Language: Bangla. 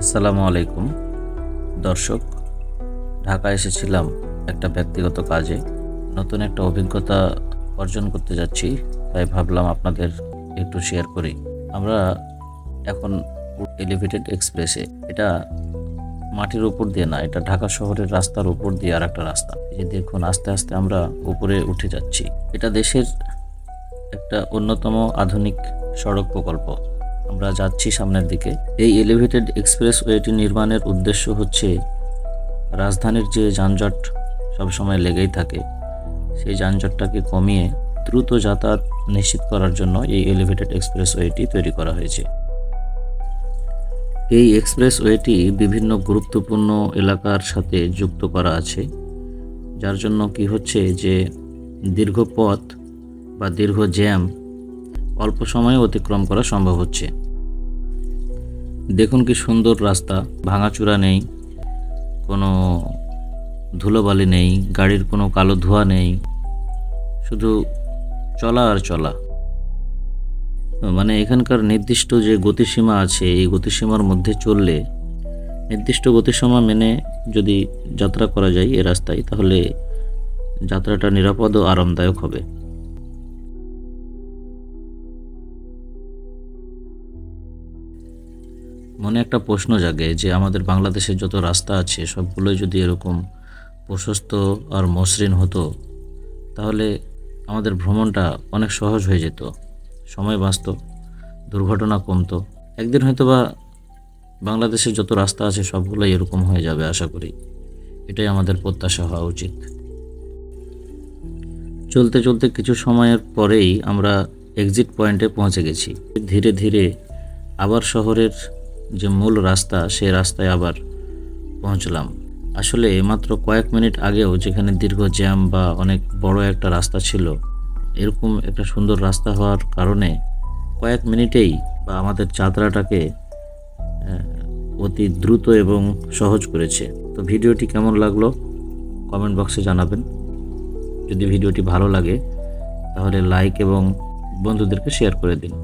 আসসালামু আলাইকুম দর্শক। ঢাকায় এসেছিলাম একটা ব্যক্তিগত কাজে। নতুন একটা অভিজ্ঞতা অর্জন করতে যাচ্ছি, তাই ভাবলাম আপনাদের একটু শেয়ার করি। আমরা এখন এলিভেটেড এক্সপ্রেসে। এটা মাটির উপর দিয়ে না, এটা ঢাকা শহরের রাস্তার উপর দিয়ে আর একটা রাস্তা। এই যে দেখুন, আস্তে আস্তে আমরা উপরে উঠে যাচ্ছি। এটা দেশের একটা অন্যতম আধুনিক সড়ক প্রকল্প। আমরা যাচ্ছি সামনের দিকে। এই এলিভেটেড এক্সপ্রেসওয়েটি নির্মাণের উদ্দেশ্য হচ্ছে রাজধানীর যে যানজট সবসময় লেগেই থাকে, সেই যানজটটাকে কমিয়ে দ্রুত যাতায়াত নিশ্চিত করার জন্য এই এলিভেটেড এক্সপ্রেসওয়েটি তৈরি করা হয়েছে। এই এক্সপ্রেসওয়েটি বিভিন্ন গুরুত্বপূর্ণ এলাকার সাথে যুক্ত করা আছে, যার জন্য কি হচ্ছে যে দীর্ঘ পথ বা দীর্ঘ জ্যাম অল্প সময়ে অতিক্রম করা সম্ভব হচ্ছে। দেখুন কি সুন্দর রাস্তা, ভাঙাচূড়া নেই, কোনো ধুলোবালি নেই, গাড়ির কোনো কালো ধোঁয়া নেই, শুধু চলা আর চলা। মানে এখানকার নির্দিষ্ট যে গতিসীমা আছে, এই গতিসীমার মধ্যে চললে, নির্দিষ্ট গতিসীমা মেনে যদি যাত্রা করা যায় এ রাস্তায়, তাহলে যাত্রাটা নিরাপদ ও আরামদায়ক হবে। মনে একটা প্রশ্ন জাগে যে আমাদের বাংলাদেশের যত রাস্তা আছে সবগুলোই যদি এরকম প্রশস্ত আর মসৃণ হতো, তাহলে আমাদের ভ্রমণটা অনেক সহজ হয়ে যেত, সময় বাঁচত, দুর্ঘটনা কমতো। একদিন হয়তোবা বাংলাদেশের যত রাস্তা আছে সবগুলোই এরকম হয়ে যাবে আশা করি। এটাই আমাদের প্রত্যাশা হওয়া উচিত। চলতে চলতে কিছু সময়ের পরেই আমরা এক্সিট পয়েন্টে পৌঁছে গেছি। ধীরে ধীরে আবার শহরের যে মূল রাস্তা, সেই রাস্তায় আবার পৌঁছলাম। আসলে মাত্র কয়েক মিনিট আগেও যেখানে দীর্ঘ জ্যাম বা অনেক বড় একটা রাস্তা ছিল, এরকম একটা সুন্দর রাস্তা হওয়ার কারণে কয়েক মিনিটেই বা আমাদের যাত্রাটাকে অতি দ্রুত এবং সহজ করেছে। তো ভিডিওটি কেমন লাগলো কমেন্ট বক্সে জানাবেন। যদি ভিডিওটি ভালো লাগে তাহলে লাইক এবং বন্ধুদেরকে শেয়ার করে দিন।